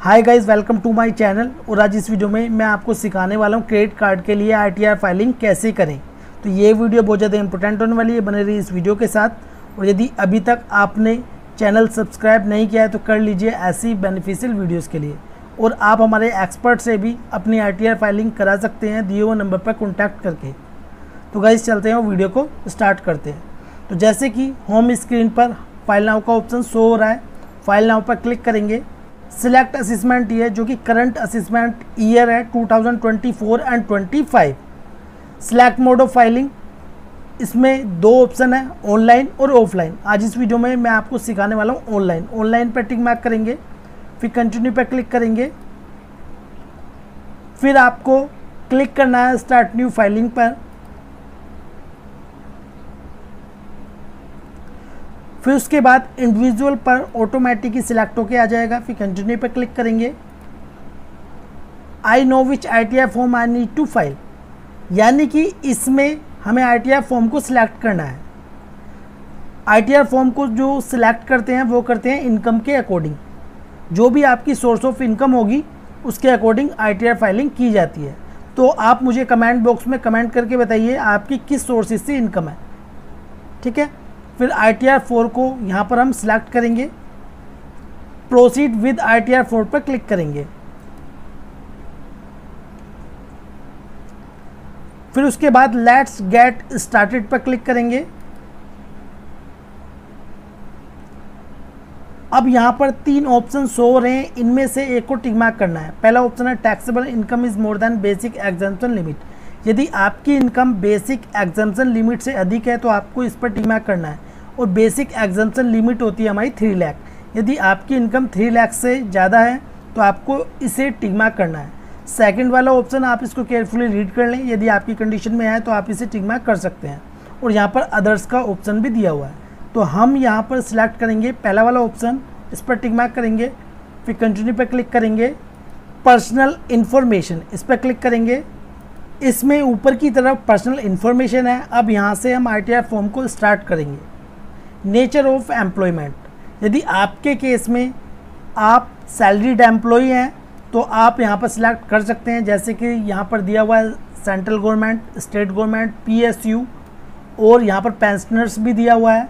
Hi guys, welcome to my channel. और आज इस वीडियो में मैं आपको सिखाने वाला हूँ क्रेडिट कार्ड के लिए आरटीआर फाइलिंग कैसे करें। तो ये वीडियो बहुत ज़्यादा इंपॉर्टेंट होने वाली है, बने रही इस वीडियो के साथ। और यदि अभी तक आपने चैनल सब्सक्राइब नहीं किया है तो कर लीजिए ऐसी बेनिफिशियल वीडियोज़ के लिए। और आप हमारे एक्सपर्ट से भी अपनी आरटीआर फाइलिंग करा सकते हैं दिए हुए नंबर पर कॉन्टैक्ट करके। तो गाइस चलते हैं, वीडियो को स्टार्ट करते हैं। तो जैसे कि होम स्क्रीन पर फाइल नाउ का ऑप्शन शो हो रहा है, फाइल नाउ पर क्लिक करेंगे। सिलेक्ट असेसमेंट ईयर, जो कि करंट असेसमेंट ईयर है 2024 and 25। Select mode of filing, इसमें दो ऑप्शन है, ऑनलाइन और ऑफलाइन। आज इस वीडियो में मैं आपको सिखाने वाला हूँ ऑनलाइन। ऑनलाइन पर टिक मार्क करेंगे, फिर कंटिन्यू पर क्लिक करेंगे। फिर आपको क्लिक करना है स्टार्ट न्यू फाइलिंग पर। फिर उसके बाद इंडिविजुअल पर ऑटोमेटिक ही सिलेक्ट होके आ जाएगा। फिर कंटिन्यू पे क्लिक करेंगे। I know which ITR form I need to file, यानी कि इसमें हमें आरटीआर फॉर्म को सिलेक्ट करना है। आरटीआर फॉर्म को जो सिलेक्ट करते हैं वो करते हैं इनकम के अकॉर्डिंग। जो भी आपकी सोर्स ऑफ इनकम होगी उसके अकॉर्डिंग आरटीआर फाइलिंग की जाती है। तो आप मुझे कमेंट बॉक्स में कमेंट करके बताइए आपकी किस सोर्सेज से इनकम है, ठीक है। फिर आरटीआर 4 को यहाँ पर हम सिलेक्ट करेंगे। प्रोसीड विद आरटीआर 4 पर क्लिक करेंगे। फिर उसके बाद लेट्स गेट स्टार्टेड पर क्लिक करेंगे। अब यहाँ पर 3 ऑप्शन शो हो रहे हैं, इनमें से एक को टिक मार्क करना है। पहला ऑप्शन है taxable income is more than basic exemption limit. यदि आपकी इनकम बेसिक एग्जम्पशन लिमिट से अधिक है तो आपको इस पर टिक मार्क करना है। और बेसिक एग्जम्पशन लिमिट होती है हमारी 3 लाख। यदि आपकी इनकम 3 लाख से ज़्यादा है तो आपको इसे टिक मार्क करना है। सेकंड वाला ऑप्शन आप इसको केयरफुली रीड कर लें, यदि आपकी कंडीशन में है तो आप इसे टिक मार्क कर सकते हैं। और यहाँ पर अदर्स का ऑप्शन भी दिया हुआ है, तो हम यहाँ पर सिलेक्ट करेंगे पहला वाला ऑप्शन, इस पर टिक मार्क करेंगे। फिर कंटिन्यू पर क्लिक करेंगे। पर्सनल इन्फॉर्मेशन, इस पर क्लिक करेंगे। इसमें ऊपर की तरफ पर्सनल इन्फॉर्मेशन है। अब यहाँ से हम आरटीआर फॉर्म को स्टार्ट करेंगे। नेचर ऑफ एम्प्लॉयमेंट, यदि आपके केस में आप सैलरीड एम्प्लॉई हैं तो आप यहाँ पर सिलेक्ट कर सकते हैं। जैसे कि यहाँ पर दिया हुआ है central government, state government, PSU, और यहाँ पर पेंशनर्स भी दिया हुआ है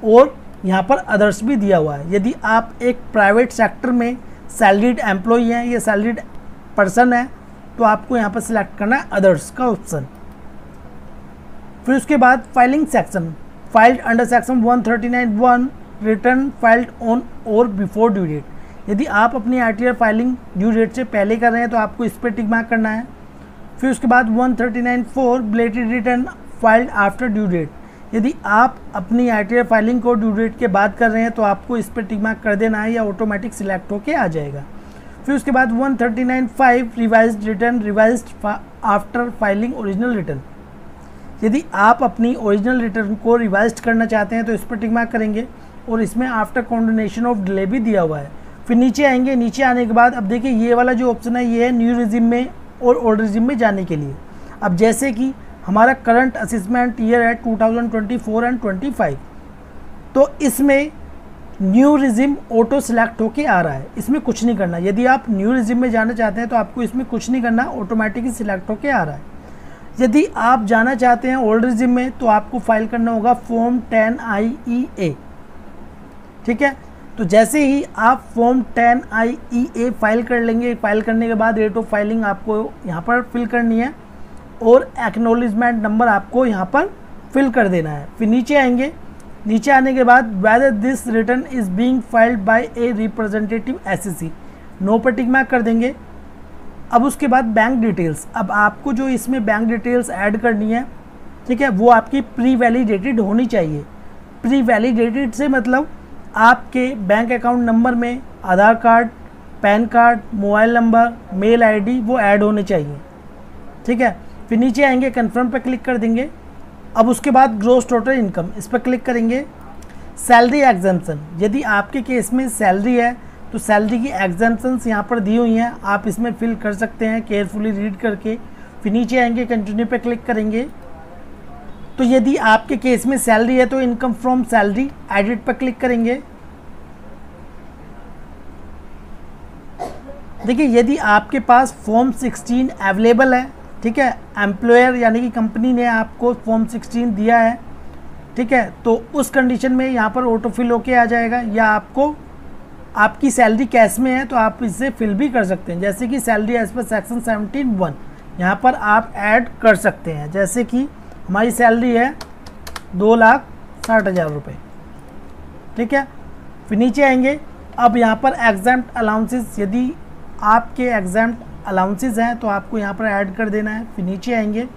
और यहाँ पर अदर्स भी दिया हुआ है। यदि आप एक प्राइवेट सेक्टर में सैलरीड एम्प्लॉई हैं या सैलरीड पर्सन है तो आपको यहाँ पर सिलेक्ट करना है अदर्स का ऑप्शन। फिर उसके बाद filing section, filed under section 139(1) return filed on और बिफोर ड्यू डेट। यदि आप अपनी आरटीआर फाइलिंग ड्यू डेट से पहले कर रहे हैं तो आपको इस पर टिक मार्क करना है। फिर उसके बाद 139(4) belated return filed after due date. यदि आप अपनी आरटीआर फाइलिंग को ड्यू डेट के बाद कर रहे हैं तो आपको इस पर टिक मार्क कर देना है या ऑटोमेटिक सिलेक्ट होके आ जाएगा। फिर उसके बाद 139(5) revised return revised after filing original return. यदि आप अपनी ओरिजिनल रिटर्न को रिवाइज करना चाहते हैं तो इस पर टिक मार्क करेंगे। और इसमें आफ्टर कॉन्डोनेशन ऑफ डिले भी दिया हुआ है। फिर नीचे आएंगे, नीचे आने के बाद अब देखिए ये वाला जो ऑप्शन है ये है न्यू रिजिम में और ओल्ड रिजिम में जाने के लिए। अब जैसे कि हमारा करंट असेसमेंट ईयर है 2024 एंड 25, तो इसमें न्यू रिजिम ऑटो सिलेक्ट होके आ रहा है, इसमें कुछ नहीं करना। यदि आप न्यू रिजिम में जाना चाहते हैं तो आपको इसमें कुछ नहीं करना, ऑटोमेटिकली सिलेक्ट होके आ रहा है। यदि आप जाना चाहते हैं ओल्ड रिजिम में तो आपको फाइल करना होगा फॉर्म 10IEA, ठीक है। तो जैसे ही आप फॉर्म 10IEA फाइल कर लेंगे, फाइल करने के बाद रेट ऑफ फाइलिंग आपको यहाँ पर फिल करनी है और एक्नॉलेजमेंट नंबर आपको यहाँ पर फिल कर देना है। फिर नीचे आएंगे, नीचे आने के बाद whether this return is being filed by a representative SSC, no पर टिक मार्क कर देंगे। अब उसके बाद बैंक डिटेल्स, अब आपको जो इसमें बैंक डिटेल्स ऐड करनी है, ठीक है, वो आपकी प्री वैलिडेटेड होनी चाहिए। प्री वैलिडेटेड से मतलब आपके बैंक अकाउंट नंबर में Aadhaar card, PAN card, mobile number, mail ID वो ऐड होने चाहिए, ठीक है। फिर नीचे आएंगे, कन्फर्म पर क्लिक कर देंगे। अब उसके बाद ग्रॉस टोटल इनकम, इस पर क्लिक करेंगे। सैलरी एग्जम्पशन, यदि आपके केस में सैलरी है तो सैलरी की एग्जम्पशंस यहाँ पर दी हुई हैं, आप इसमें फिल कर सकते हैं केयरफुली रीड करके। फिर नीचे आएंगे, कंटिन्यू पे क्लिक करेंगे। तो यदि आपके केस में सैलरी है तो इनकम फ्रॉम सैलरी एडिट पर क्लिक करेंगे। देखिए यदि आपके पास फॉर्म 16 अवेलेबल है, ठीक है, एम्प्लॉयर यानी कि कंपनी ने आपको फॉर्म 16 दिया है, ठीक है, तो उस कंडीशन में यहाँ पर ऑटो फिल होके आ जाएगा, या आपको आपकी सैलरी कैश में है तो आप इसे फिल भी कर सकते हैं। जैसे कि सैलरी एज पर सेक्शन 17(1) यहाँ पर आप ऐड कर सकते हैं। जैसे कि हमारी सैलरी है 2,60,000 रुपये, ठीक है। फिर नीचे आएंगे, अब यहाँ पर एग्जाम्प्ट अलाउंसेस, यदि आपके एग्जाम्प्ट अलाउंसेस हैं तो आपको यहाँ पर ऐड कर देना है। फिर नीचे आएंगे,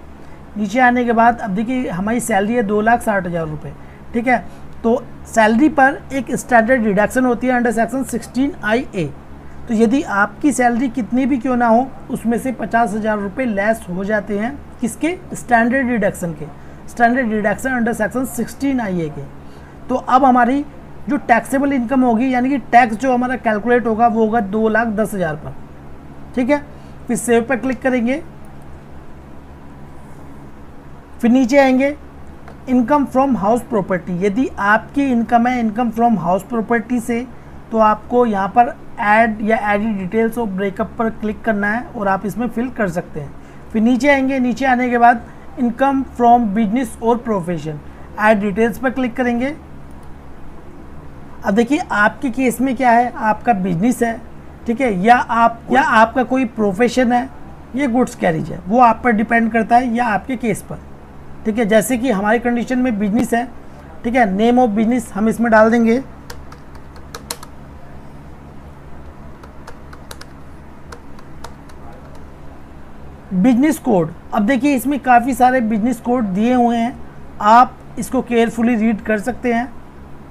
नीचे आने के बाद अब देखिए हमारी सैलरी है 2,60,000 रुपये, ठीक है। तो सैलरी पर एक स्टैंडर्ड डिडक्शन होती है अंडर सेक्शन 16(IA). तो यदि आपकी सैलरी कितनी भी क्यों ना हो, उसमें से 50,000 रुपये लेस हो जाते हैं, किसके? स्टैंडर्ड डिडक्शन के, standard deduction under section 16(IA) के। तो अब हमारी जो टैक्सेबल इनकम होगी, यानी कि टैक्स जो हमारा कैलकुलेट होगा वो होगा 2,10,000 पर, ठीक है। फिर सेव पर क्लिक करेंगे, फिर नीचे आएंगे, इनकम फ्रॉम हाउस प्रॉपर्टी। यदि आपकी इनकम है इनकम फ्रॉम हाउस प्रॉपर्टी से, तो आपको यहाँ पर ऐड या एडिट डिटेल्स और ब्रेकअप पर क्लिक करना है और आप इसमें फिल कर सकते हैं। फिर नीचे आएंगे, नीचे आने के बाद इनकम फ्रॉम बिजनेस और प्रोफेशन, ऐड डिटेल्स पर क्लिक करेंगे। अब देखिए आपके केस में क्या है, आपका बिजनेस है, ठीक है, या आपका कोई प्रोफेशन है, ये गुड्स कैरिज है, वो आप पर डिपेंड करता है या आपके केस पर, ठीक है। जैसे कि हमारी कंडीशन में बिजनेस है, ठीक है, नेम ऑफ बिजनेस हम इसमें डाल देंगे बिजनेस कोड। अब देखिए इसमें काफ़ी सारे बिजनेस कोड दिए हुए हैं, आप इसको केयरफुली रीड कर सकते हैं,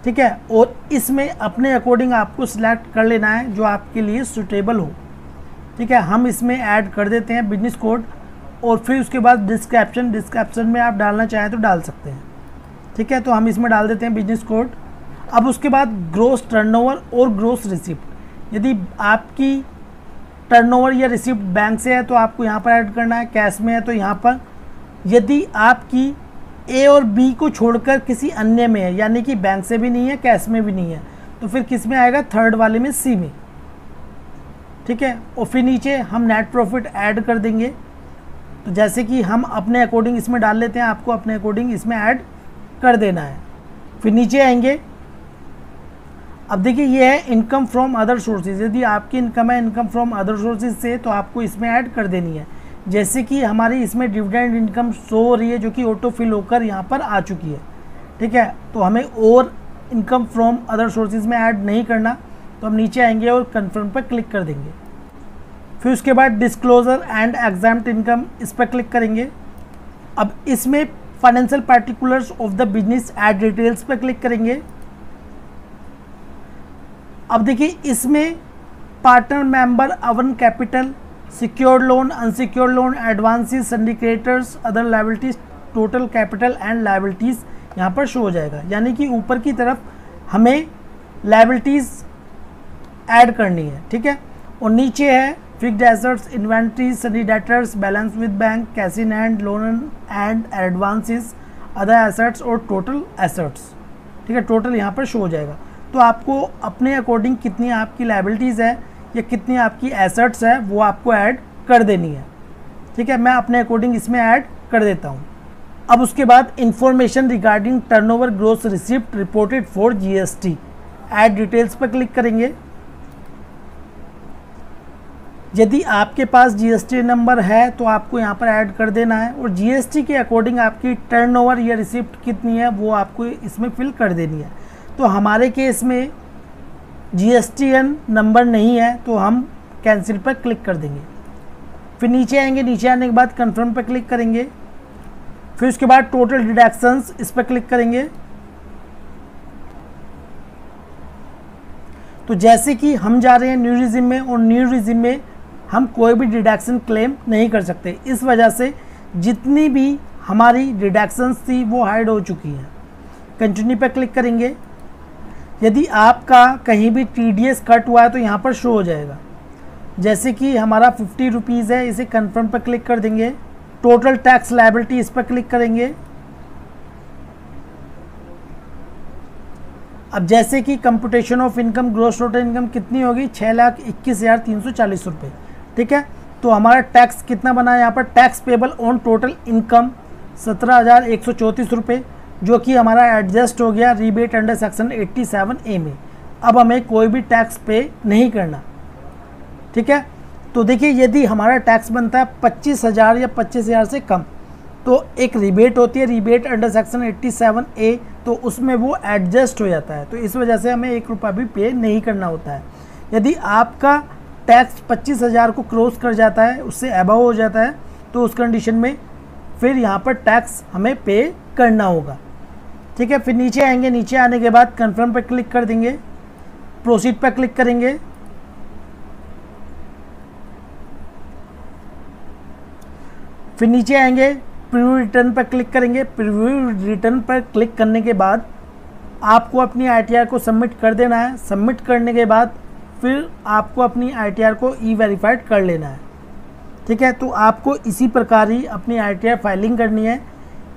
ठीक है, और इसमें अपने अकॉर्डिंग आपको सिलेक्ट कर लेना है जो आपके लिए सूटेबल हो, ठीक है। हम इसमें ऐड कर देते हैं बिजनेस कोड, और फिर उसके बाद डिस्क्रिप्शन में आप डालना चाहें तो डाल सकते हैं, ठीक है। तो हम इसमें डाल देते हैं बिजनेस कोड। अब उसके बाद ग्रोस टर्नओवर और ग्रोस रिसिप्ट, यदि आपकी टर्नओवर या रिसिप्ट बैंक से है तो आपको यहाँ पर ऐड करना है, कैश में है तो यहाँ पर, यदि आपकी ए और बी को छोड़कर किसी अन्य में है, यानी कि बैंक से भी नहीं है कैश में भी नहीं है, तो फिर किस में आएगा? थर्ड वाले में, सी में, ठीक है। और फिर नीचे हम नेट प्रॉफिट ऐड कर देंगे, तो जैसे कि हम अपने अकॉर्डिंग इसमें डाल लेते हैं, आपको अपने अकॉर्डिंग इसमें ऐड कर देना है। फिर नीचे आएंगे, अब देखिए ये है इनकम फ्रॉम अदर सोर्सेज, यदि आपकी इनकम है इनकम फ्रॉम अदर सोर्सेज से तो आपको इसमें ऐड कर देनी है। जैसे कि हमारी इसमें डिविडेंड इनकम शो हो रही है जो कि ऑटो फिल होकर यहाँ पर आ चुकी है, ठीक है। तो हमें और इनकम फ्रॉम अदर सोर्सेज में ऐड नहीं करना, तो हम नीचे आएंगे और कन्फर्म पर क्लिक कर देंगे। फिर उसके बाद डिस्क्लोजर एंड एग्जाम्प्ट इनकम, इस पर क्लिक करेंगे। अब इसमें financial particulars of the business add details पर क्लिक करेंगे। अब देखिए इसमें partner member earn capital, secured loan, unsecured loan, advances, syndicators, other liabilities, total capital and liabilities यहाँ पर शो हो जाएगा, यानी कि ऊपर की तरफ हमें लायबिलिटीज़ ऐड करनी है, ठीक है। और नीचे है fixed assets, inventories, Sunny debtors, balance with bank, cash in hand, loan and advances, other assets और टोटल एसेट्स, ठीक है। टोटल यहाँ पर शो हो जाएगा। तो आपको अपने अकॉर्डिंग कितनी आपकी लायबिलिटीज़ है या कितनी आपकी एसेट्स है वो आपको ऐड कर देनी है, ठीक है। मैं अपने अकॉर्डिंग इसमें ऐड कर देता हूँ। अब उसके बाद information regarding turnover, gross receipt reported for GST, add details पर क्लिक करेंगे। यदि आपके पास जीएसटी नंबर है तो आपको यहाँ पर ऐड कर देना है, और जीएसटी के अकॉर्डिंग आपकी टर्नओवर या रिसिप्ट कितनी है वो आपको इसमें फिल कर देनी है। तो हमारे केस में जीएसटीएन नंबर नहीं है तो हम कैंसिल पर क्लिक कर देंगे। फिर नीचे आएंगे, नीचे आने के बाद कन्फर्म पर क्लिक करेंगे। फिर उसके बाद टोटल डिडक्शंस, इस पर क्लिक करेंगे। तो जैसे कि हम जा रहे हैं न्यू रिजिम में, और न्यू रिजिम में हम कोई भी डिडक्शन क्लेम नहीं कर सकते, इस वजह से जितनी भी हमारी डिडक्शंस थी वो हाइड हो चुकी हैं। कंटिन्यू पर क्लिक करेंगे। यदि आपका कहीं भी टीडीएस कट हुआ है तो यहाँ पर शो हो जाएगा, जैसे कि हमारा 50 रुपीज़ है, इसे कन्फर्म पर क्लिक कर देंगे। टोटल टैक्स लायबिलिटी, इस पर क्लिक करेंगे। अब जैसे कि computation of income, gross total income कितनी होगी, 6,21,340 रुपये। ठीक है, तो हमारा टैक्स कितना बना है यहाँ पर, tax payable on total income 17,134 रुपये, जो कि हमारा एडजस्ट हो गया रिबेट अंडर सेक्शन 87A में। अब हमें कोई भी टैक्स पे नहीं करना। ठीक है, तो देखिए यदि हमारा टैक्स बनता है 25,000 या 25,000 से कम, तो एक रिबेट होती है, रिबेट अंडर सेक्शन 87A, तो उसमें वो एडजस्ट हो जाता है। तो इस वजह से हमें 1 रुपया भी पे नहीं करना होता है। यदि आपका टैक्स 25,000 को क्रॉस कर जाता है, उससे अबव हो जाता है, तो उस कंडीशन में फिर यहाँ पर टैक्स हमें पे करना होगा। ठीक है, फिर नीचे आएंगे, नीचे आने के बाद कन्फर्म पर क्लिक कर देंगे, प्रोसीड पर क्लिक करेंगे, फिर नीचे आएंगे, प्रीव्यू रिटर्न पर क्लिक करेंगे। प्रीव्यू रिटर्न पर क्लिक करने के बाद आपको अपनी ITR को सबमिट कर देना है। सबमिट करने के बाद फिर आपको अपनी ITR को ई-वेरीफाइड कर लेना है। ठीक है, तो आपको इसी प्रकार ही अपनी ITR फाइलिंग करनी है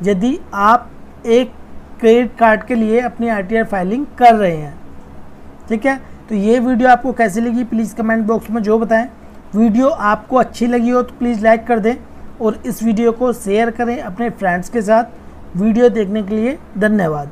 यदि आप एक क्रेडिट कार्ड के लिए अपनी ITR फाइलिंग कर रहे हैं। ठीक है, तो ये वीडियो आपको कैसी लगी प्लीज़ कमेंट बॉक्स में जो बताएं। वीडियो आपको अच्छी लगी हो तो प्लीज़ लाइक कर दें और इस वीडियो को शेयर करें अपने फ्रेंड्स के साथ। वीडियो देखने के लिए धन्यवाद।